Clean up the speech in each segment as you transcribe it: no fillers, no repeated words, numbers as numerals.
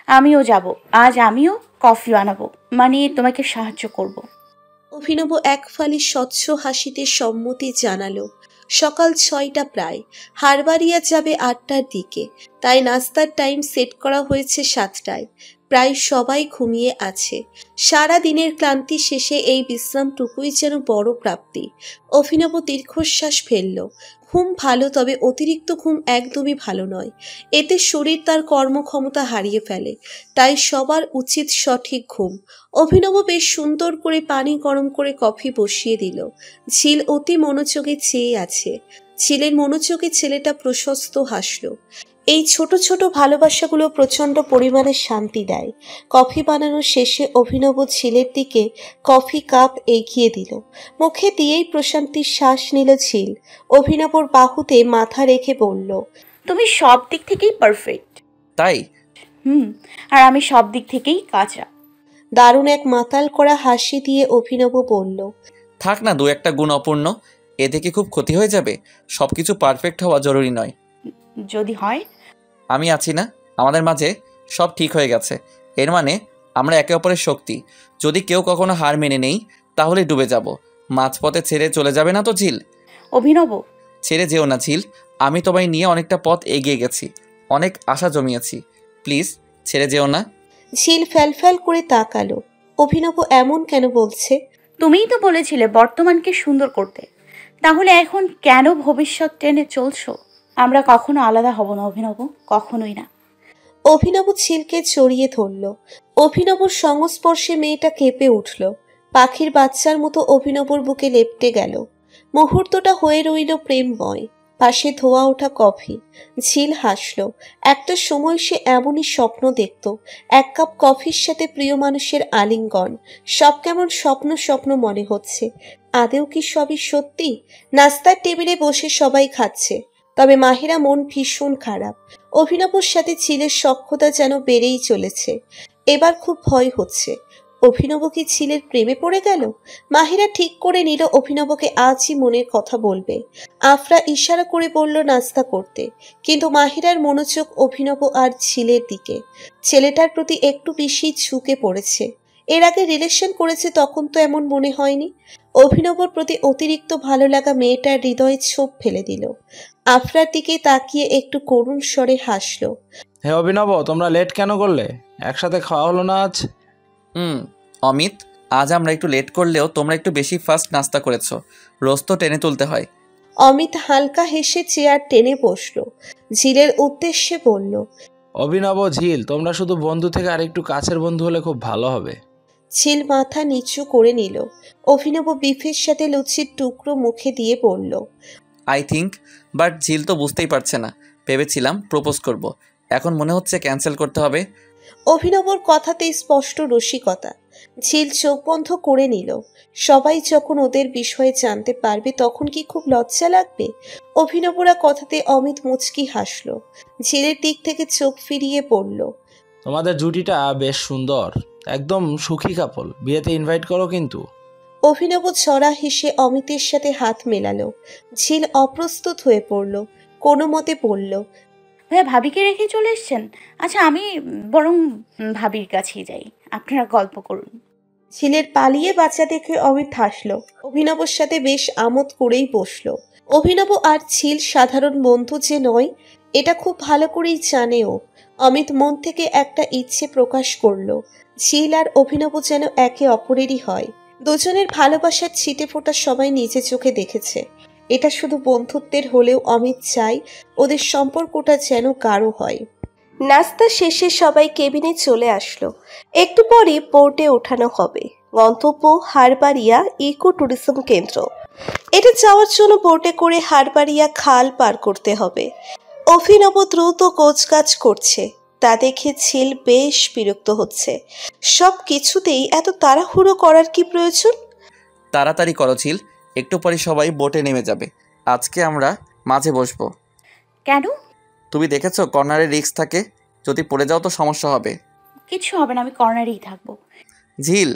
আমিও যাব। আজ আমিও কফি বানাবো, মানে তোমাকে সাহায্য করব। অভিনব এক ফালি স্বচ্ছ হাসিতে সম্মতি জানালো। সকাল ৬টা প্রায়। হারবাড়িয়া যাবে ৮টার দিকে, তাই নাস্তার টাইম সেট করা হয়েছে ৭টায়। প্রায় সবাই ঘুমিয়ে আছে। সারা দিনের ক্লান্তি শেষে এই বিশ্রামটুকুই যেন বড় প্রাপ্তি। অভিনব দীর্ঘশ্বাস ফেলল। ঘুম ভালো, তবে অতিরিক্ত ঘুম একদমই ভালো নয়। এতে শরীর তার কর্মক্ষমতা হারিয়ে ফেলে। তাই সবার উচিত সঠিক ঘুম। অভিনব বেশ সুন্দর করে পানি গরম করে কফি বসিয়ে দিল। ঝিল অতি মনোযোগে চেয়ে আছে। ঝিলের মনোযোগে ছেলেটা প্রশস্ত হাসল। এই ছোট ছোট ভালোবাসাগুলো প্রচণ্ড পরিমাণে শান্তি দেয়। কফি বানানো শেষে অভিনব ঝিলের দিকে কফি কাপ এগিয়ে দিল। মুখে দিয়েই প্রশান্তির শ্বাস নিল ঝিল। অভিনবর বাহুতে মাথা রেখে বলল, তুমি সব দিক থেকেই পারফেক্ট। তাই? হুম। আর আমি সব দিক থেকেই কাঁচা। দারুণ এক মাতাল করা হাসি দিয়ে অভিনব বলল, থাক না, দু একটা গুণ অপূর্ণ, এ থেকে খুব ক্ষতি হয়ে যাবে। সব কিছু পারফেক্ট হওয়া জরুরি নয়। যদি হয়? আমি আছি না, আমাদের মাঝে সব ঠিক হয়ে গেছে। এর মানে আমরা একে অপরের শক্তি। যদি কেউ কখনো হার মেনে নেই, তাহলে ডুবে যাব। মাঝপথে ছেড়ে চলে যাবে না তো ঝিল? অভিনব, ছেড়ে যেও না ঝিল। আমি তোমায় নিয়ে অনেকটা পথ এগিয়ে গেছি, অনেক আশা জমিয়েছি। প্লিজ ছেড়ে যেও না। ঝিল ফ্যালফ্যাল করে তাকালো। অভিনব এমন কেন বলছে? তুমিই তো বলেছিলে বর্তমানকে সুন্দর করতে, তাহলে এখন কেন ভবিষ্যৎ টেনে চলছো? আমরা কখনো আলাদা হব না অভিনব, কখনোই না। অভিনব ঝিলকে জড়িয়ে ধরল। অভিনবর সংস্পর্শে মেয়েটা কেঁপে উঠল। পাখির বাচ্চার মতো অভিনবর বুকে লেপ্টে গেল। মুহূর্তটা হয়ে রইল প্রেমময়। পাশে ধোয়া ওঠা কফি। ঝিল হাসল। একটা সময় সে এমনই স্বপ্ন দেখত, এক কাপ কফির সাথে প্রিয় মানুষের আলিঙ্গন। সব কেমন স্বপ্ন স্বপ্ন মনে হচ্ছে। আদেও কি সবই সত্যি? নাস্তার টেবিলে বসে সবাই খাচ্ছে, তবে মাহিরা মন ভীষণ খারাপ। অভিনবর সাথে ঝিলের সখ্যতা যেন বেড়েই চলেছে। এবার খুব ভয় হচ্ছে। অভিনব কি ঝিলের প্রেমে পড়ে গেল? মাহিরা ঠিক করে নিল অভিনবকে আজই মনের কথা বলবে। আফরা ইশারা করে বলল নাস্তা করতে, কিন্তু মাহিরার মনোযোগ অভিনব আর ঝিলের দিকে। ছেলেটার প্রতি একটু বেশি ঝুঁকে পড়েছে। এর আগে রিলেশন করেছে, তখন তো এমন মনে হয়নি। অভিনবর প্রতি অতিরিক্ত ভালো লাগা মেয়েটার হৃদয়ে ছোপ ফেলে দিল। আফরার দিকে তাকিয়ে একটু করুণ স্বরে হাসল। হে অভিনব, তোমরা লেট কেন করলে? একসাথে খাওয়া হলো না আজ? অমিত, আজ আমরা একটু লেট করলেও তোমরা একটু বেশি ফাস্ট নাস্তা করেছো। রোজ তো টেনে তুলতে হয়। অমিত হালকা হেসে চেয়ার টেনে বসল। ঝিলের উদ্দেশ্যে বলল, অভিনব, ঝিল, তোমরা শুধু বন্ধু থেকে আরেকটু কাছের বন্ধু হলে খুব ভালো হবে। ঝিল মাথা নিচু করে নিল। অভিনব বিফের সাথে লুচির টুকরো মুখে দিয়ে বলল, আই থিঙ্ক, বাট ঝিল তো বুঝতেই পারছে না। ভেবেছিলাম প্রপোজ করব, এখন মনে হচ্ছে ক্যান্সেল করতে হবে। অভিনবর কথাতে স্পষ্ট রসিকতা। ঝিল চোখ বন্ধ করে নিল। সবাই যখন ওদের বিষয়ে জানতে পারবে, তখন কি খুব লজ্জা লাগবে? অভিনবরা কথাতে অমিত মুচকি হাসল। ঝিলের দিক থেকে চোখ ফিরিয়ে পড়ল, তোমাদের জুটিটা বেশ সুন্দর, একদম সুখী কাপল। বিয়েতে ইনভাইট করো কিন্তু। অভিনব ছড়া হেসে অমিতের সাথে হাত মেলালো। ঝিল অপ্রস্তুত হয়ে পড়ল। কোনো মতে পড়ল, ভাইয়া, ভাবিকে রেখে চলে এসছেন? আচ্ছা, আমি বরং ভাবির কাছেই যাই, আপনারা গল্প করুন। ঝিলের পালিয়ে বাচ্চা দেখে অমিত হাসল। অভিনবর সাথে বেশ আমোদ করেই বসলো। অভিনব আর ঝিল সাধারণ বন্ধু যে নয়, এটা খুব ভালো করেই জানে ও। অমিত মন থেকে একটা ইচ্ছে প্রকাশ করলো। ঝিল আর অভিনব যেন একে অপরেরই হয়। দুজনের ভালোবাসার ছিটে ফোটা সবাই নিজে চোখে দেখেছে। এটা শুধু বন্ধুত্বের হলেও অমিত চাই ওদের সম্পর্কটা যেন গাঢ় হয়। নাস্তা শেষে সবাই কেবিনে চলে আসলো। একটু পরে বোর্ডে ওঠানো হবে, গন্তব্য হারবাড়িয়া ইকো ট্যুরিজম কেন্দ্র। এটা যাওয়ার জন্য বোটে করে হারবাড়িয়া খাল পার করতে হবে। অভিনব দ্রুত গোছগাছ করছে, তা দেখে ঝিল বেশ বিরক্ত হচ্ছে। সব কিছুতেই এত তাড়াহুড়ো করার কি প্রয়োজন? তাড়াতাড়ি করো ঝিল, একটু পরে সবাই বোটে নেমে যাবে। আজকে আমরা মাঝে বসবো। কেন? তুমি দেখেছো কর্নারে রিস্ক থাকে, যদি পড়ে যাও তো সমস্যা হবে। কিছু হবে না, আমি কর্নারেই থাকবো। ঝিল,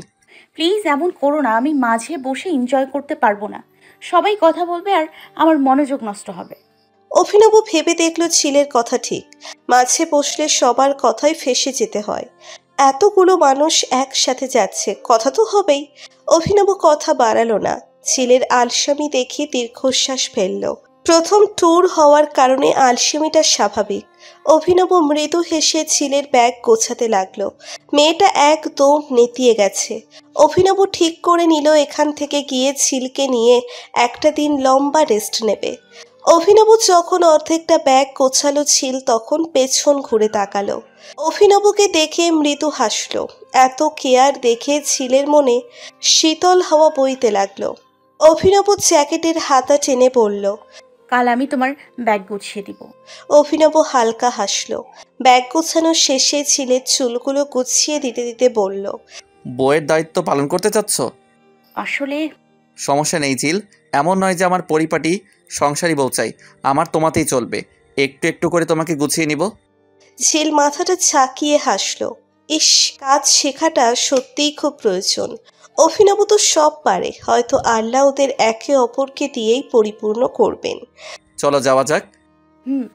প্লিজ এমন করো না, আমি মাঝে বসে এনজয় করতে পারবো না। সবাই কথা বলবে আর আমার মনোযোগ নষ্ট হবে। অভিনব ভেবে দেখল ঝিলের কথা ঠিক, মাঝে বসলে সবার কথাই ফেঁসে যেতে হয়। এতগুলো মানুষ একসাথে যাচ্ছে, কথা তো হবেই। অভিনব কথা বাড়ালো না, ঝিলের আলসামি দেখে দীর্ঘশ্বাস ফেলল। প্রথম ট্যুর হওয়ার কারণে আলসেমিটা স্বাভাবিক। অভিনব মৃদু হেসে ঝিলের ব্যাগ গোছাতে লাগলো। মেয়েটা একদম নেতিয়ে গেছে। অভিনব ঠিক করে নিল এখান থেকে গিয়ে ঝিলকে নিয়ে একটা দিন লম্বা রেস্ট নেবে। অভিনব যখন অর্ধেকটা ব্যাগ গোছালো ঝিল তখন পেছন ঘুরে তাকালো। অভিনবকে দেখে মৃদু হাসলো। এত কেয়ার দেখে ঝিলের মনে শীতল হাওয়া বইতে লাগলো। অভিনব জ্যাকেটের হাতা টেনে বলল, কাল আমি তোমার ব্যাগ গুছিয়ে দিব। অভিনব হালকা হাসলো। ব্যাগ গোছানো শেষে ঝিলের চুলগুলো গুছিয়ে দিতে দিতে বলল, বইয়ের দায়িত্ব পালন করতে চাচ্ছ? আসলে সমস্যা নেই ঝিল, এমন নয় যে আমার পরিপাটি সংসারী বউ চাই, আমার তোমাতেই চলবে। একটু একটু করে তোমাকে গুছিয়ে নিব। ঝিল মাথাটা ঝাঁকিয়ে হাসলো। ইস, কাজ শেখাটা সত্যিই খুব প্রয়োজন। অভিনব তো সব পারে, হয়তো আল্লাহ ওদের একে অপরকে দিয়েই পরিপূর্ণ করবেন। চলো যাওয়া যাক। হুম।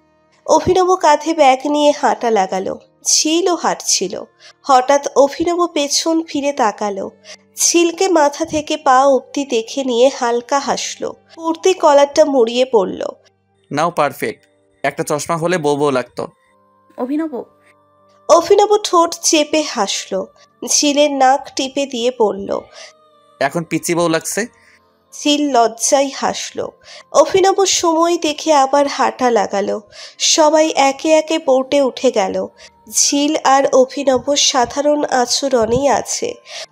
অভিনব কাঁধে ব্যাগ নিয়ে হাঁটা লাগালো। ঝিলও হাঁটছিল। হঠাৎ অভিনব পেছন ফিরে তাকালো। ঝিলকে মাথা থেকে পা অবধি দেখে নিয়ে হালকা হাসলো। কুর্তি কলারটা মুড়িয়ে পড়ল। নাও পারফেক্ট, একটা চশমা হলে বউ বউ লাগতো। অভিনব, অভিনব ঠোঁট চেপে হাসলো। ঝিলের নাক টিপে দিয়ে পড়ল। এখন পিচ্চি বউ লাগছে। ঝিল লজ্জায় হাসলো। অভিনব সময় দেখে আবার হাঁটা লাগালো। সবাই একে একে বোটে উঠে গেল। ঝিল আর অভিনব সাধারণ আচরণেই আছে,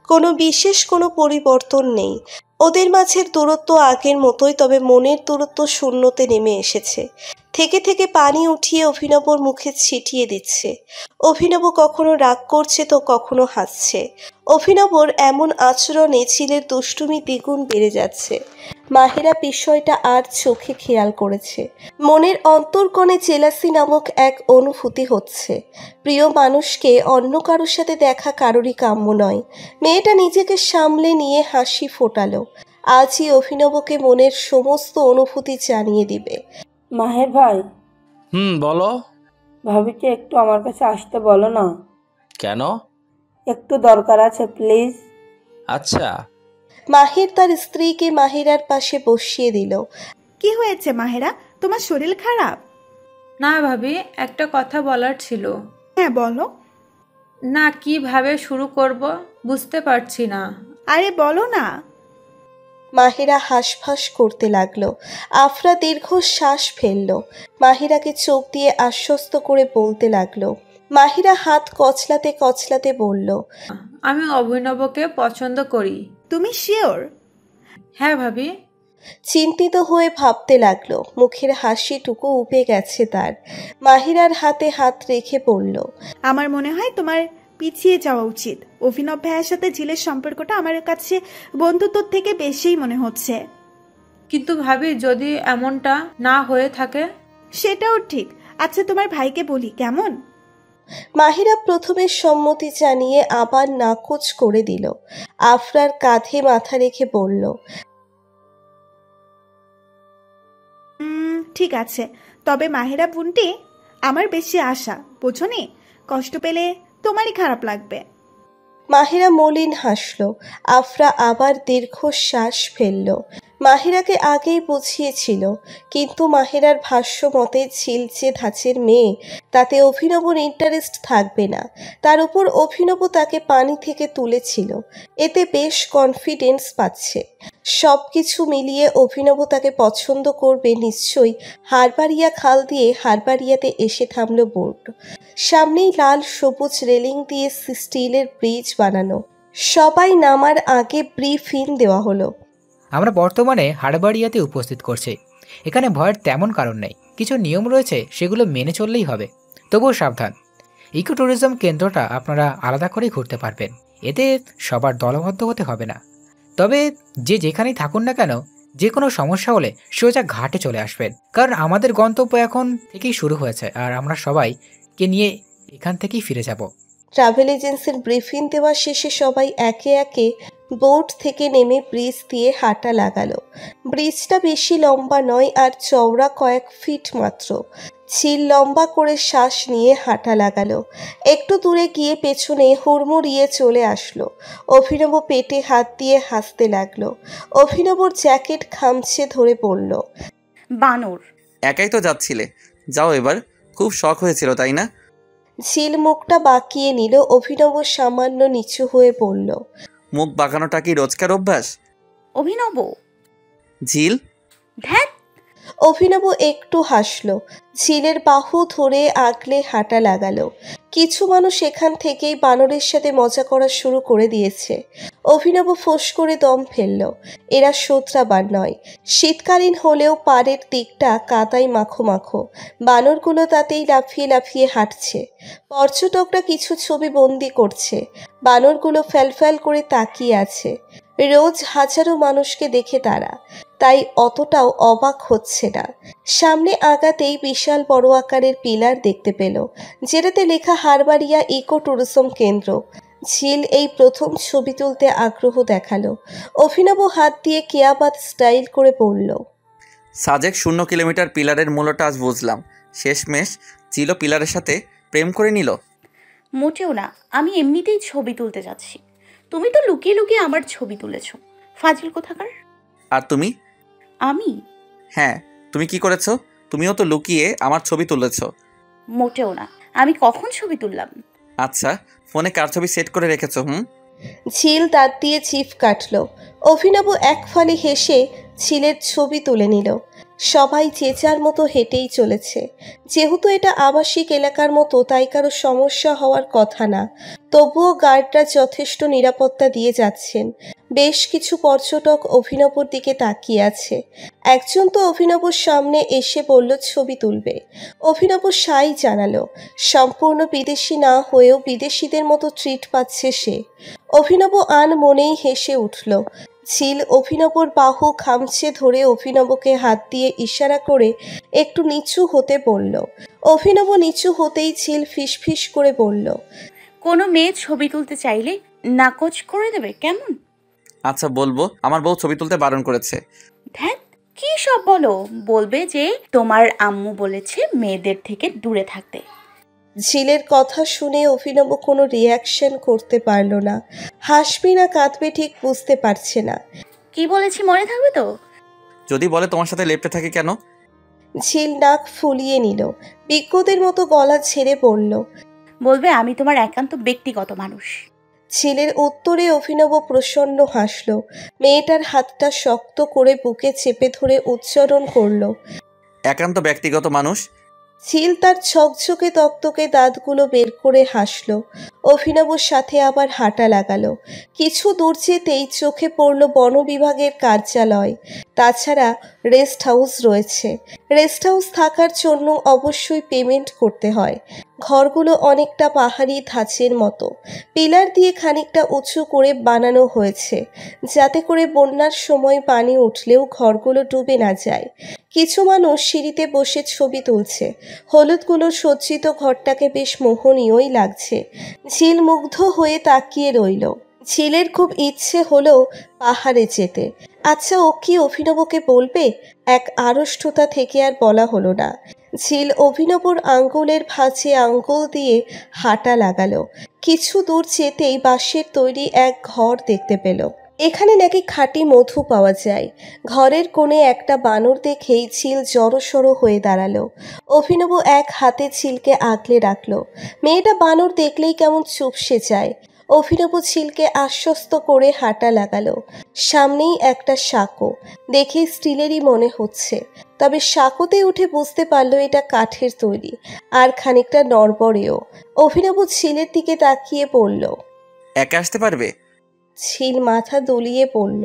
কোনো পরিবর্তন নেই। ওদের মাঝের দূরত্ব আগের মতোই, তবে মনের দূরত্ব শূন্যতে নেমে এসেছে। থেকে থেকে পানি উঠিয়ে অভিনবর মুখে ছিটিয়ে দিচ্ছে। অভিনব কখনো রাগ করছে তো কখনো হাসছে। অভিনবর এমন আচরণে ঝিলের দুষ্টুমি দ্বিগুণ বেড়ে যাচ্ছে। মাহিরা বিষয়টা আর চোখে খেয়াল করেছে। মনের অন্তর্কণে জেলাসি নামক এক অনুভূতি হচ্ছে। প্রিয় মানুষকে অন্য কারোর সাথে দেখা কারোরই কাম্য নয়। মেয়েটা নিজেকে সামলে নিয়ে হাসি ফোটালো। আজই অভিনবকে মনের সমস্ত অনুভূতি জানিয়ে দিবে। মাহের ভাই, বলো। ভাবিকে একটু আমার কাছে আসতে বলো না, কেন? একটু দরকার আছে প্লিজ। আচ্ছা। মাহির তার স্ত্রীকে মাহিরার পাশে বসিয়ে দিল। কি হয়েছে মাহেরা, তোমার শরীর খারাপ? না ভাবি, একটা কথা বলার ছিল। হ্যাঁ বলো। না, কিভাবে শুরু করব বুঝতে পারছি না। আরে বলো না। মাহিরা হাঁসফাঁস করতে লাগলো। আফরা দীর্ঘ শ্বাস ফেলল। মাহিরাকে চোখ দিয়ে আশ্বস্ত করে বলতে লাগলো। মাহিরা হাত কচলাতে কচলাতে বলল, আমি অভিনবকে পছন্দ করি। তুমি শিওর? হ্যাঁ ভাবি। চিন্তিত হয়ে ভাবতে লাগলো। মুখের হাসিটুকু উবে গেছে তার। মাহিরার হাতে হাত রেখে বলল, আমার মনে হয় তোমার পিছিয়ে যাওয়া উচিত। অভিনব ভাইয়ের সাথে ঝিলের সম্পর্কটা আমার কাছে বন্ধুত্বর থেকে বেশিই মনে হচ্ছে। কিন্তু ভাবি, যদি এমনটা না হয়ে থাকে? সেটাও ঠিক। আচ্ছা তোমার ভাইকে বলি কেমন? মাহিরা প্রথমে সম্মতি জানিয়ে আবার নাকচ করে দিল। আফরার কাঁধে মাথা রেখে বলল, ঠিক আছে, তবে মাহেরা বোনটি আমার বেশি আশা, বোঝনি? কষ্ট পেলে তোমারই খারাপ লাগবে। মাহিরা মলিন হাসল। আফরা আবার দীর্ঘশ্বাস ফেলল। মাহিরাকে আগেই বুঝিয়েছিল, কিন্তু মাহিরার ভাষ্য মতে ঝিল যে ধাঁচের মেয়ে, তাতে অভিনবর ইন্টারেস্ট থাকবে না। তার উপর অভিনব তাকে পানি থেকে তুলেছিল, এতে বেশ কনফিডেন্স পাচ্ছে। সব কিছু মিলিয়ে অভিনব তাকে পছন্দ করবে নিশ্চয়ই। হারবাড়িয়া খাল দিয়ে হারবাড়িয়াতে এসে থামল বোট। সামনেই লাল সবুজ রেলিং দিয়ে স্টিলের ব্রিজ বানানো। সবাই নামার আগে ব্রিফিং দেওয়া হলো। আমরা বর্তমানে হারবাড়িয়াতে উপস্থিত করছি। এখানে ভয়ের তেমন কারণ নেই, কিছু নিয়ম রয়েছে, সেগুলো মেনে চললেই হবে। তবুও সাবধান, ইকো ট্যুরিজম কেন্দ্রটা আপনারা আলাদা করেই ঘুরতে পারবেন, এতে সবার দলবদ্ধ হতে হবে না। তবে যে যেখানেই থাকুন না কেন, যে কোনো সমস্যা হলে সোজা ঘাটে চলে আসবেন, কারণ আমাদের গন্তব্য এখন থেকেই শুরু হয়েছে আর আমরা সবাইকে নিয়ে এখান থেকেই ফিরে যাব। ট্রাভেল এজেন্সির ব্রিফিং দেওয়া শেষে সবাই একে একে বোট থেকে নেমে ব্রিজ দিয়ে হাঁটা লাগালো। ব্রিজটা বেশি লম্বা নয় আর চওড়া কয়েক ফিট মাত্র। ঝিল লম্বা করে শ্বাস নিয়ে হাঁটা লাগালো। একটু দূরে গিয়ে পেছনে হুড়মুড়িয়ে চলে আসলো। অভিনব পেটে হাত দিয়ে হাসতে লাগলো। অভিনবর জ্যাকেট খামচে ধরে পড়ল। বানর। একাই তো যাচ্ছিলে, যাও এবার। খুব শখ হয়েছিল তাই না? ঝিল মুখটা বাঁকিয়ে নিল। অভিনব সামান্য নিচু হয়ে পড়ল। মুখ বাঁকানোটা কি রোজকার অভ্যাস? অভিনব। ঝিল। ধ্যাত। অভিনব একটু হাসলো। ঝিলের বাহু ধরে আগলে হাঁটা লাগালো। কিছু মানুষ এখান থেকেই বানরের সাথে মজা করা শুরু করে দিয়েছে। অভিনব ফোঁস করে দম ফেলল। এরা শোধরাবার নয়। শীতকালীন হলেও পাড়ের দিকটা কাদায় মাখো মাখো। বানরগুলো তাতেই লাফিয়ে লাফিয়ে হাঁটছে। পর্যটকরা কিছু ছবি বন্দি করছে। বানরগুলো ফ্যালফ্যাল করে তাকিয়ে আছে। রোজ হাজারো মানুষকে দেখে তারা, তাই অতটাও অবাক হচ্ছে না। সামনে আগাতেই বিশাল বড় আকারের পিলার দেখতে পেল, যেটাতে লেখা হারবাড়িয়া ইকো ট্যুরিজম কেন্দ্র। ঝিল এই প্রথম ছবি তুলতে আগ্রহ দেখালো। অভিনব হাত দিয়ে কেয়াবাদ স্টাইল করে বলল, সাজেক 0 কিলোমিটার পিলারের মূলটা আজ বুঝলাম। শেষমেশ ছিল পিলারের সাথে প্রেম করে নিল। মোটেও না, আমি এমনিতেই ছবি তুলতে যাচ্ছি। তুমি তো লুকিয়ে লুকিয়ে আমার ছবি তুলেছো, ফাজিল কোথাকার। আর তুমি? আমি? হ্যাঁ, তুমি কি করেছো? তুমিও তো লুকিয়ে আমার ছবি তুলেছো। মোটেও না, আমি কখন ছবি তুললাম? আচ্ছা, ফোনে কার ছবি সেট করে রেখেছো? ঝিল দাঁত দিয়ে জিভ কাটল। অভিনব এক ফালি হেসে ঝিলের ছবি তুলে নিল। সবাই যে যার মতো হেঁটেই চলেছে। যেহেতু এটা আবাসিক এলাকার মতো, তাই কারো সমস্যা হওয়ার কথা না। তবুও গার্ডরা যথেষ্ট নিরাপত্তা দিয়ে যাচ্ছেন। বেশ কিছু পর্যটক অভিনবর দিকে তাকিয়ে আছে। একজন তো অভিনবর সামনে এসে বলল ছবি তুলবে। অভিনব সাই জানালো। সম্পূর্ণ বিদেশি না হয়েও বিদেশিদের মতো ট্রিট পাচ্ছে সে। অভিনব আন মনেই হেসে উঠল। ঝিল অভিনবর বাহু খামচে ধরে অভিনবকে হাত দিয়ে ইশারা করে একটু নিচু হতে বলল। অভিনব নিচু হতেই ঝিল ফিসফিস করে বলল, কোনো মেয়ে ছবি তুলতে চাইলে নাকচ করে দেবে কেমন? আচ্ছা বলবো, আমার বউ ছবি তুলতে বারণ করেছে। ধ্যাত, কি সব বলো? বলবে যে তোমার আম্মু বলেছে মেয়েদের থেকে দূরে থাকতে। ঝিলের কথা শুনে অভিনব কোনো রিয়াকশন করতে পারল না। হাসবে না কাঁদবে ঠিক বুঝতে পারছে না। কি বলেছি মনে থাকবে তো? যদি বলে তোমার সাথে লেপ্টে থাকে কেন? ঝিল নাক ফুলিয়ে নিল। বিজ্ঞদের মতো গলা ছেড়ে বলল, বলবে আমি তোমার একান্ত ব্যক্তিগত মানুষ। ঝিলের উত্তরে অভিনব প্রসন্ন হাসল। মেয়েটার হাতটা শক্ত করে বুকে চেপে ধরে উচ্চারণ করল, একান্ত ব্যক্তিগত মানুষ। ঝিল তার ছকঝকে তক্তকে দাঁতগুলো বের করে হাসল। অভিনবর সাথে আবার হাঁটা লাগালো। কিছু দূর যেতেই চোখে পড়ল বন বিভাগের কার্যালয়। তাছাড়া রেস্ট হাউস রয়েছে। রেস্ট হাউস থাকার জন্য অবশ্যই পেমেন্ট করতে হয়। ঘরগুলো অনেকটা পাহাড়ি ধাঁচের মতো। পিলার দিয়ে খানিকটা উঁচু করে বানানো হয়েছে, যাতে করে বন্যার সময় পানি উঠলেও ঘরগুলো ডুবে না যায়। কিছু মানুষ সিঁড়িতে বসে ছবি তুলছে। হলুদগুলো সজ্জিত ঘরটাকে বেশ মোহনীয়ই লাগছে। ঝিল মুগ্ধ হয়ে তাকিয়ে রইল। ঝিলের খুব ইচ্ছে হলো পাহাড়ে যেতে। আচ্ছা, ও কি অভিনবকে বলবে? এক আড়ষ্টতা থেকে আর বলা হলো না। ঝিল অভিনবর আঙ্গুলের ভাঁজে আঙ্গুল দিয়ে হাঁটা লাগালো। কিছু দূর যেতেই বাঁশের তৈরি এক ঘর দেখতে পেল। এখানে নাকি খাঁটি মধু পাওয়া যায়। ঘরের কোণে একটা বানর দেখেই ঝিল জড়সড় হয়ে দাঁড়ালো। অভিনব এক হাতে ঝিলকে আগলে রাখলো। মেয়েটা বানর দেখলেই কেমন চুপসে যায়। অভিনব ঝিলকে আশ্বস্ত করে হাঁটা লাগালো। সামনেই একটা সাঁকো, দেখে স্টিলেরই মনে হচ্ছে, তবে সাঁকোতে উঠে বুঝতে পারলো এটা কাঠের তৈরি আর খানিকটা নড়বড়েও। অভিনব ঝিলের দিকে তাকিয়ে বলল, একা আসতে পারবে? ঝিল মাথা দুলিয়ে বলল,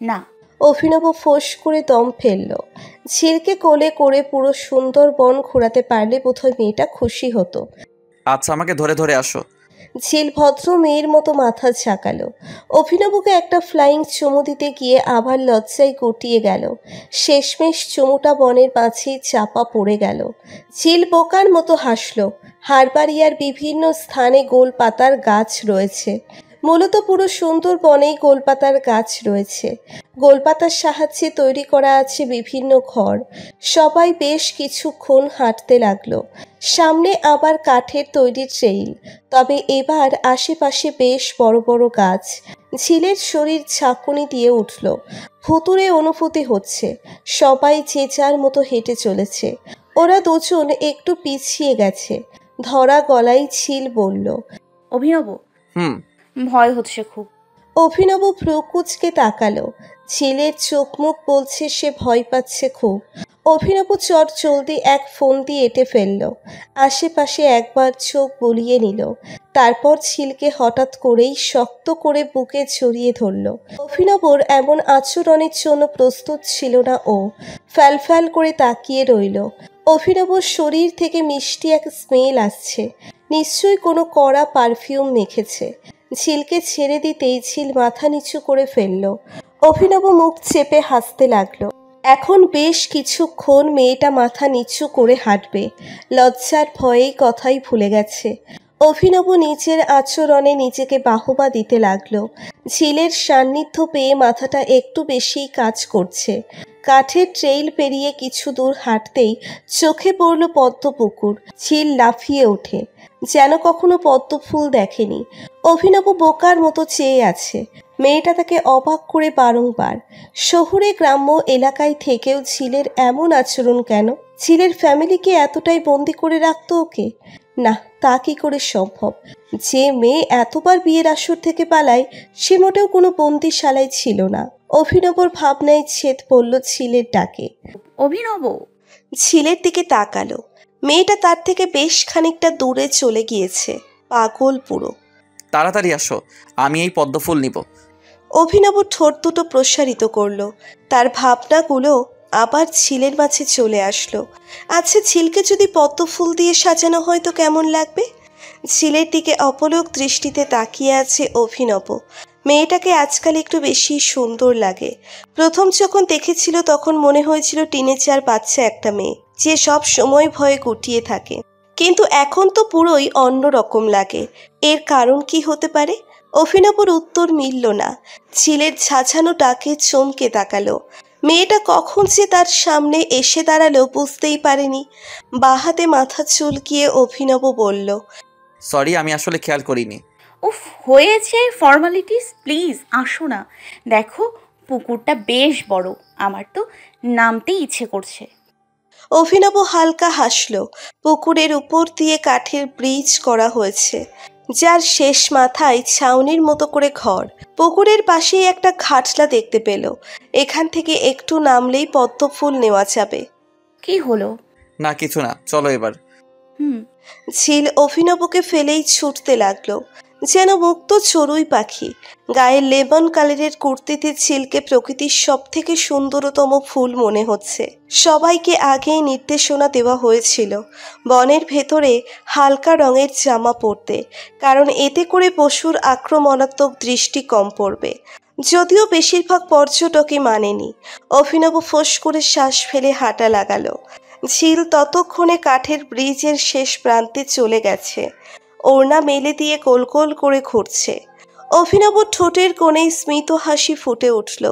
না। অভিনব ফোঁস করে দম ফেলল। ঝিলকে কোলে করে পুরো সুন্দরবন ঘোরাতে পারলে বোধহয় মেয়েটা খুশি হতো। আচ্ছা, আমাকে ধরে ধরে আসো। ঝিল ভদ্র মেয়ের মতো মাথা ঝাঁকালো। অভিনবকে একটা ফ্লাইং চুমু দিতে গিয়ে আবার লজ্জায় গুটিয়ে গেল। শেষমেশ চুমুটা বনের মাঝেই চাপা পড়ে গেল। ঝিল বোকার মতো হাসল। হারবাড়িয়ার বিভিন্ন স্থানে গোল পাতার গাছ রয়েছে। মূলত পুরো সুন্দরবনেই গোলপাতার গাছ রয়েছে। গোলপাতার সাহায্যে তৈরি করা আছে বিভিন্ন ঘর। সবাই বেশ কিছুক্ষণ হাঁটতে লাগলো। সামনে আবার কাঠের তৈরি ট্রেইল, তবে এবার আশেপাশে বেশ বড় বড় গাছ। ঝিলের শরীর ঝাঁকুনি দিয়ে উঠল। ভুতুড়ে অনুভূতি হচ্ছে। সবাই যে যার মতো হেঁটে চলেছে। ওরা দুজন একটু পিছিয়ে গেছে। ধরা গলায় ঝিল বলল, অভিনব, ভয় হচ্ছে খুব। অভিনব ভ্রুকুচকে তাকালো। ঝিলের চোখ মুখ বলছে সে ভয় পাচ্ছে খুব। অভিনব চট জলদি এক ফোন দিয়ে এঁটে ফেলল। আশেপাশে একবার চোখ বুলিয়ে নিল। তারপর ঝিলকে হঠাৎ করেই শক্ত করে বুকে জড়িয়ে ধরল। অভিনবর এমন আচরণের জন্য প্রস্তুত ছিল না ও। ফ্যালফ্যাল করে তাকিয়ে রইল। অভিনবর শরীর থেকে মিষ্টি এক স্মেল আসছে। নিশ্চয়ই কোনো কড়া পারফিউম মেখেছে। ঝিলকে ছেড়ে দিতেই ঝিল মাথা নিচু করে ফেলল। অভিনব মুখ চেপে হাসতে লাগলো। এখন বেশ কিছুক্ষণ মেয়েটা মাথা নিচু করে হাঁটবে। লজ্জার ভয়েই কথাই ভুলে গেছে। অভিনব নিজের আচরণে নিজেকে বাহবা দিতে লাগলো। ঝিলের সান্নিধ্য পেয়ে মাথাটা একটু বেশিই কাজ করছে। কাঠের ট্রেইল পেরিয়ে কিছু দূর হাঁটতেই চোখে পড়ল পদ্মপুকুর। ঝিল লাফিয়ে ওঠে, যেন কখনো পদ্ম ফুল দেখেনি। অভিনব বোকার মতো চেয়ে আছে। মেয়েটা তাকে অবাক করে বারংবার। শহুরে গ্রাম্য এলাকায় থেকেও ঝিলের এমন আচরণ কেন? ঝিলের ফ্যামিলিকে এতটাই বন্দি করে রাখতো ওকে? না, তা কি করে সম্ভব? যে মেয়ে এতবার বিয়ের আসর থেকে পালায় সে মোটেও কোনো বন্দিশালায় ছিল না। অভিনবর ভাবনায় ছেদ পড়ল ঝিলের ডাকে। অভিনব! ঝিলের দিকে তাকালো। মেয়েটা তার থেকে বেশ খানিকটা দূরে চলে গিয়েছে। পাগল পুরো। তাড়াতাড়ি আসো, আমি এই পদ্মফুল নিব। অভিনব ঠোঁট দুটো প্রসারিত করলো। তার ভাবনাগুলো আবার ঝিলের মাঝে চলে আসলো। আচ্ছা, ঝিলকে যদি পদ্মফুল দিয়ে সাজানো হয় তো কেমন লাগবে? ঝিলের দিকে অপলক দৃষ্টিতে তাকিয়ে আছে অভিনব। মেয়েটাকে আজকাল একটু বেশি সুন্দর লাগে। প্রথম যখন দেখেছিল তখন মনে হয়েছিল টিনেজার বাচ্চা একটা মেয়ে, যে সব সময় ভয়ে গুটিয়ে থাকে। কিন্তু এখন তো পুরোই অন্য রকম লাগে। এর কারণ কি হতে পারে? অভিনবর উত্তর মিলল না। ঝিলের ঝাঁঝানো ডাকে চমকে তাকালো। মেয়েটা কখন যে তার সামনে এসে দাঁড়ালো বুঝতেই পারেনি। বাহাতে মাথা চুলকিয়ে অভিনব বলল, সরি, আমি আসলে খেয়াল করিনি। উফ, হয়েছে ফর্মালিটিস, প্লিজ আসো না। দেখো পুকুরটা বেশ বড়, আমার তো নামতেই ইচ্ছে করছে। অভিনব হালকা হাসল। পুকুরের উপর দিয়ে কাঠের ব্রিজ করা হয়েছে, যার শেষ মাথায় ছাউনির মতো করে ঘর। পুকুরের পাশেই একটা ঘাটলা দেখতে পেল। এখান থেকে একটু নামলেই পদ্মফুল নেওয়া যাবে। কি হলো? না, কিছু না, চলো এবার। ঝিল অভিনবকে ফেলেই ছুটতে লাগলো, যেন মুক্ত চড়ুই পাখি। গায়ে লেমন কালারের কুর্তিতে ঝিলকে প্রকৃতির সব থেকে সুন্দরতম ফুল মনে হচ্ছে। সবাইকে আগেই নির্দেশনা দেওয়া হয়েছিল বনের ভেতরে হালকা রঙের জামা পরতে, কারণ এতে করে পশুর আক্রমণাত্মক দৃষ্টি কম পড়বে। যদিও বেশিরভাগ পর্যটকই মানেনি। অভিনব ফোঁস করে শ্বাস ফেলে হাঁটা লাগালো। ঝিল ততক্ষণে কাঠের ব্রিজের শেষ প্রান্তে চলে গেছে। ওড়না মেলে দিয়ে গোল গোল করে ঘুরছে। অভিনব ঠোঁটের কোণে স্মিত হাসি ফুটে উঠল।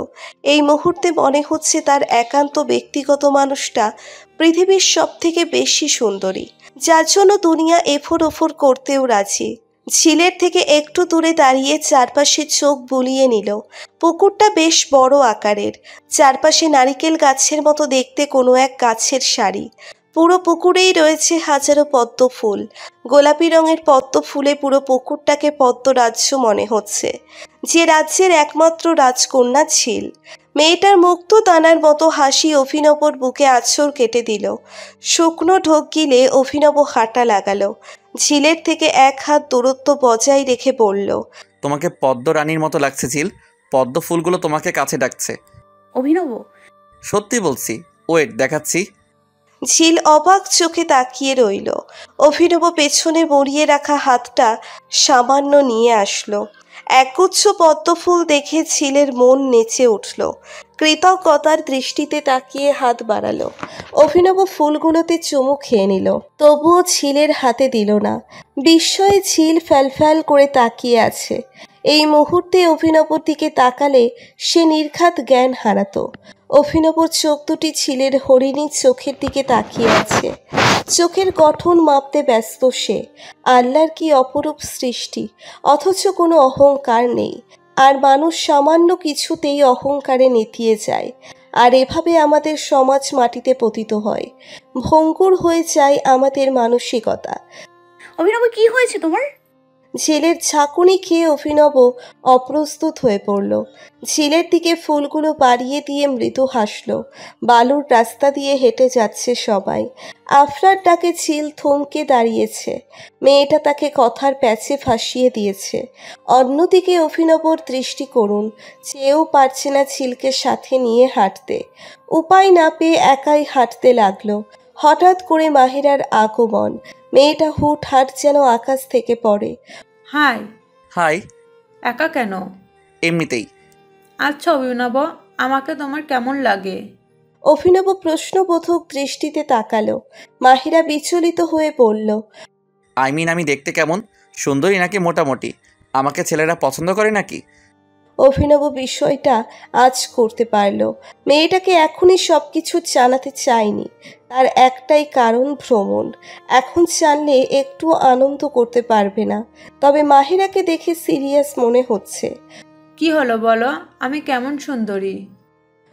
এই মুহূর্তে মনে হচ্ছে তার একান্ত ব্যক্তিগত মানুষটা পৃথিবীর সব থেকে বেশি সুন্দরী, যার জন্য দুনিয়া এফোর ওফোর করতেও রাজি। ঝিলের থেকে একটু দূরে দাঁড়িয়ে চারপাশে চোখ বুলিয়ে নিল। পুকুরটা বেশ বড় আকারের। চারপাশে নারিকেল গাছের মতো দেখতে কোনো এক গাছের সারি। পুরো পুকুরেই রয়েছে হাজারো পদ্ম ফুল। গোলাপি রঙের পদ্ম ফুলে পুরো পুকুরটাকে পদ্মরাজ্য মনে হচ্ছে, যে রাজ্যের একমাত্র রাজকন্যা ঝিল। মেয়েটার মুক্ত দানার মতো হাসি অভিনবর বুকে আঁচড় কেটে দিল। শুকনো ঢোক গিলে অভিনব হাঁটা লাগালো। ঝিলের থেকে এক হাত দূরত্ব বজায় রেখে বলল, তোমাকে পদ্ম রানীর মতো লাগছে ঝিল। পদ্ম ফুলগুলো তোমাকে কাছে ডাকছে। অভিনব! সত্যি বলছি, ওয়েট, দেখাচ্ছি। ঝিল অবাক চোখে তাকিয়ে রইল। অভিনব পেছনে মুড়িয়ে রাখা হাতটা সামান্য নিয়ে আসলো। একগুচ্ছ পদ্মফুল দেখে ঝিলের মন নেচে উঠল। কৃতজ্ঞতার দৃষ্টিতে তাকিয়ে হাত বাড়ালো। অভিনব ফুলগুলোতে চুমু খেয়ে নিল, তবুও ঝিলের হাতে দিল না। বিস্ময়ে ঝিল ফ্যালফ্যাল করে তাকিয়ে আছে। এই মুহূর্তে অভিনবর দিকে তাকালে সে নির্ঘাত জ্ঞান হারাতো। অভিনবর চোখ দুটি ছিলের হরিণী চোখের দিকে তাকিয়ে আছে। চোখের গঠন মাপতে ব্যস্ত সে। আল্লাহর কি অপরূপ সৃষ্টি, অথচ কোনো অহংকার নেই। আর মানুষ সামান্য কিছুতেই অহংকারে নেতিয়ে যায়। আর এভাবে আমাদের সমাজ মাটিতে পতিত হয়, ভঙ্গুর হয়ে যায় আমাদের মানসিকতা। অভিনব, কি হয়েছে তোমার? ঝিলের ঝাঁকুনি খেয়ে অভিনব অপ্রস্তুত হয়ে পড়ল। ঝিলের দিকে ফুলগুলো বাড়িয়ে দিয়ে মৃদু হাসল। বালুর রাস্তা দিয়ে হেঁটে যাচ্ছে সবাই। আফরার ডাকে ঝিল থমকে দাঁড়িয়েছে। মেয়েটা তাকে কথার প্যাচে ফাঁসিয়ে দিয়েছে। অন্যদিকে অভিনবর দৃষ্টি করুন, চেয়েও পারছে না ঝিলকে সাথে নিয়ে হাঁটতে। উপায় না পেয়ে একাই হাঁটতে লাগলো। হঠাৎ করে মাহিরার আগমন। মেয়েটা হুটহাট যেন আকাশ থেকে পড়ে। হাই। হাই। একা কেন? এমনিতেই। আচ্ছা অভিনব, আমাকে তোমার কেমন লাগে? অভিনব প্রশ্নবোধক দৃষ্টিতে তাকালো। মাহিরা বিচলিত হয়ে বলল, আমি দেখতে কেমন? সুন্দরী নাকি মোটামুটি? আমাকে ছেলেরা পছন্দ করে নাকি? অভিনব বিষয়টা আজ করতে পারল। মেয়েটাকে এখনই সব কিছু জানাতে চায়নি। তার একটাই কারণ, ভ্রমণ। এখন জানলে একটু আনন্দ করতে পারবে না। তবে মাহিরাকে দেখে সিরিয়াস মনে হচ্ছে। কি হলো বলো, আমি কেমন সুন্দরী?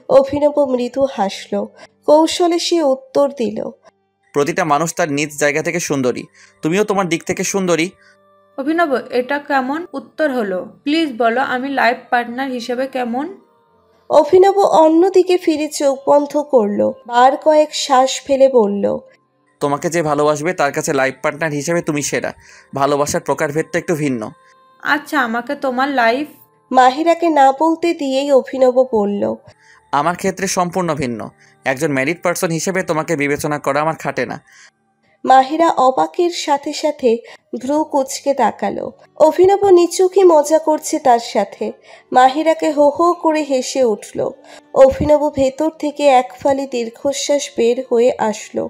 অভিনব মৃদু হাসল। কৌশলে সে উত্তর দিল, প্রতিটা মানুষ তার নিজ জায়গা থেকে সুন্দরী। তুমিও তোমার দিক থেকে সুন্দরী। অভিনব, এটা কেমন উত্তর হলো? প্লিজ বলো আমি লাইফ পার্টনার হিসেবে কেমন? অভিনব অন্যদিকে ফিরে চোখ বন্ধ করল। বার কয়েক শ্বাস ফেলে বলল, তোমাকে যে ভালোবাসবে তার কাছে লাইফ পার্টনার হিসেবে তুমি সেরা। ভালোবাসার প্রকারভেদটা একটু ভিন্ন। আচ্ছা, আমাকে তোমার লাইফ। মাহিরাকে না বলতে দিয়েই অভিনব বলল, আমার ক্ষেত্রে সম্পূর্ণ ভিন্ন। একজন ম্যারিড পার্সন হিসেবে তোমাকে বিবেচনা করা আমার খাটে না। মাহিরা অবাকের সাথে সাথে ভ্রু কুঁচকে তাকালো। অভিনব নিচুকি মজা করছে তার সাথে। মাহিরাকে হো হো করে হেসে উঠল। অভিনব ভেতর থেকে এক ফালি দীর্ঘশ্বাস বের হয়ে আসলো।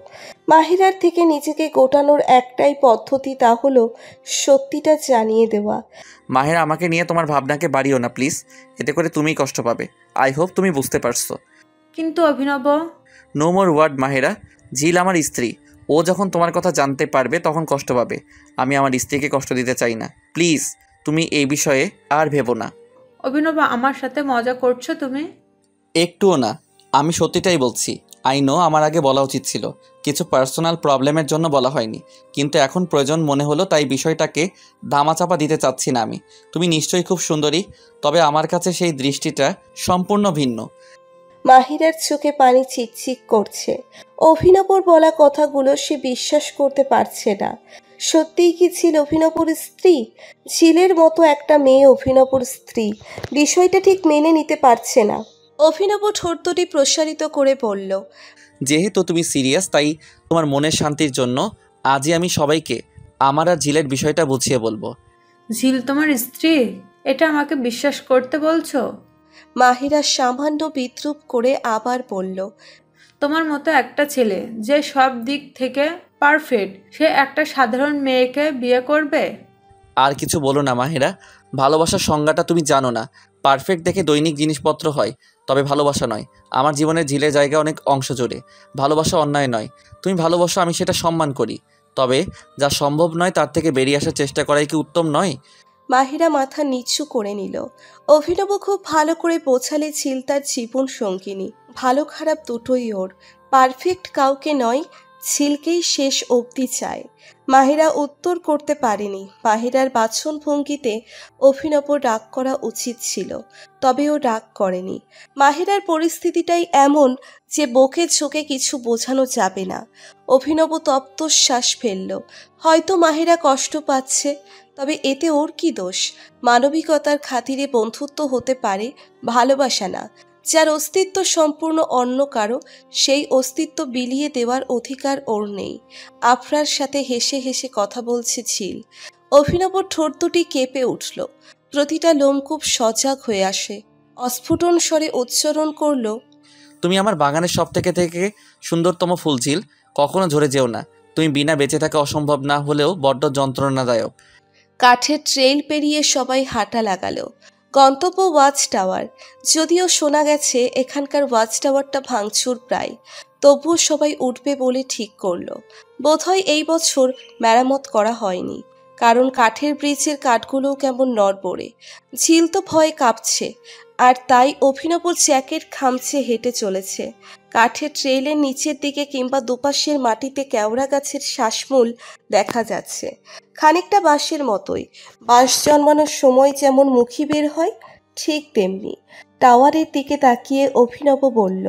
মাহিরার থেকে নিজেকে গোটানোর একটাই পদ্ধতি, তা হলো সত্যিটা জানিয়ে দেওয়া। মাহেরা, আমাকে নিয়ে তোমার ভাবনাকে বাড়িও না প্লিজ। এতে করে তুমিই কষ্ট পাবে। আই হোপ তুমি বুঝতে পারছো। কিন্তু Abhinav. No more word Mahera. Jhil আমার স্ত্রী। ও যখন তোমার কথা জানতে পারবে তখন কষ্ট পাবে। আমি আমার স্ত্রীকে কষ্ট দিতে চাই না। প্লিজ তুমি এই বিষয়ে আর ভেবো না। অভিনব, আমার সাথে মজা করছো তুমি? একটুও না, আমি সত্যিটাই বলছি। আই নো আমার আগে বলা উচিত ছিল। কিছু পার্সোনাল প্রবলেমের জন্য বলা হয়নি, কিন্তু এখন প্রয়োজন মনে হলো, তাই বিষয়টাকে ধামাচাপা দিতে চাচ্ছি না আমি। তুমি নিশ্চয়ই খুব সুন্দরী, তবে আমার কাছে সেই দৃষ্টিটা সম্পূর্ণ ভিন্ন। মাহিরার চোখে পানি চিকচিক করছে। অভিনবর বলা কথাগুলো সে বিশ্বাস করতে পারছে না। সত্যিই কি ছিল অভিনবর স্ত্রী? ঝিলের মতো একটা মেয়ে অভিনবর স্ত্রী? বিষয়টা ঠিক মেনে নিতে পারছে না। অভিনব ঠোঁট দুটি প্রসারিত করে বলল, যেহেতু তুমি সিরিয়াস, তাই তোমার মনের শান্তির জন্য আজই আমি সবাইকে আমার আর ঝিলের বিষয়টা বুঝিয়ে বলবো। ঝিল তোমার স্ত্রী? এটা আমাকে বিশ্বাস করতে বলছো? মাহিরা সামান্য বিদ্রুপ করে আবার বলল, তোমার মতো একটা ছেলে যে সব দিক থেকে পারফেক্ট, সে একটা সাধারণ মেয়েকে বিয়ে করবে? আর কিছু বলো না মাহেরা। ভালোবাসার সংজ্ঞাটা তুমি জানো না। পারফেক্ট দেখে দৈনিক জিনিসপত্র হয়, তবে ভালোবাসা নয়। আমার জীবনের ঝিলের জায়গা অনেক অংশ জুড়ে। ভালোবাসা অন্যায় নয়। তুমি ভালোবাসো, আমি সেটা সম্মান করি। তবে যা সম্ভব নয় তার থেকে বেরিয়ে আসার চেষ্টা করাই কি উত্তম নয়? মাহিরা মাথা নিচু করে নিল। অভিনব খুব ভালো করে বোঝালে ঝিল তার জীবন সঙ্গিনী। ভালো খারাপ দুটোই ওর। পারফেক্ট কাউকে নয়, ঝিলকেই শেষ অবধি চায়। মাহিরা উত্তর করতে পারেনি। মাহিরার বাচনভঙ্গিতে অভিনব রাগ করা উচিত ছিল, তবে ও রাগ করেনি। মাহিরার পরিস্থিতিটাই এমন যে বকে ঝোঁকে কিছু বোঝানো যাবে না। অভিনব তপ্ত শ্বাস ফেলল। হয়তো মাহিরা কষ্ট পাচ্ছে, তবে এতে ওর কি দোষ? মানবিকতার খাতিরে বন্ধুত্ব হতে পারে, ভালোবাসা না। যার অস্তিত্ব সম্পূর্ণ অন্য কারো, সেই অস্তিত্ব বিলিয়ে দেওয়ার অধিকার ওর নেই। আফরার সাথে হেসে হেসে কথা বলছে ঝিল। অভিনব ঠোঁট দুটি কেঁপে উঠল। প্রতিটা লোমকূপ সজাগ হয়ে আসে। অস্ফুটন স্বরে উচ্চারণ করল, তুমি আমার বাগানের সব থেকে থেকে সুন্দরতম ফুল ঝিল। কখনো ঝরে যেও না। তুমি বিনা বেঁচে থাকা অসম্ভব না হলেও বড্ড যন্ত্রণাদায়ক। কাঠের ট্রেল পেরিয়ে সবাই হাঁটা লাগালো। গন্তব্য ওয়াচ টাওয়ার। যদিও শোনা গেছে এখানকার ওয়াচ টাওয়ারটা ভাঙচুর প্রায়, তবুও সবাই উঠবে বলে ঠিক করলো। বোধহয় এই বছর মেরামত করা হয়নি, কারণ কাঠের ব্রিজের কাঠগুলোও কেমন নড়বড়ে। ঝিল তো ভয়ে কাঁপছে, আর তাই অভিনব জ্যাকেট খামছে হেঁটে চলেছে। কাঠের ট্রেলের নিচের দিকে কিংবা দুপাশের মাটিতে কেওড়া গাছের শ্বাসমূল দেখা যাচ্ছে, খানিকটা বাঁশের মতোই। বাঁশ জন্মানোর সময় যেমন মুখী বের হয়, ঠিক তেমনি। টাওয়ারের দিকে তাকিয়ে অভিনব বলল,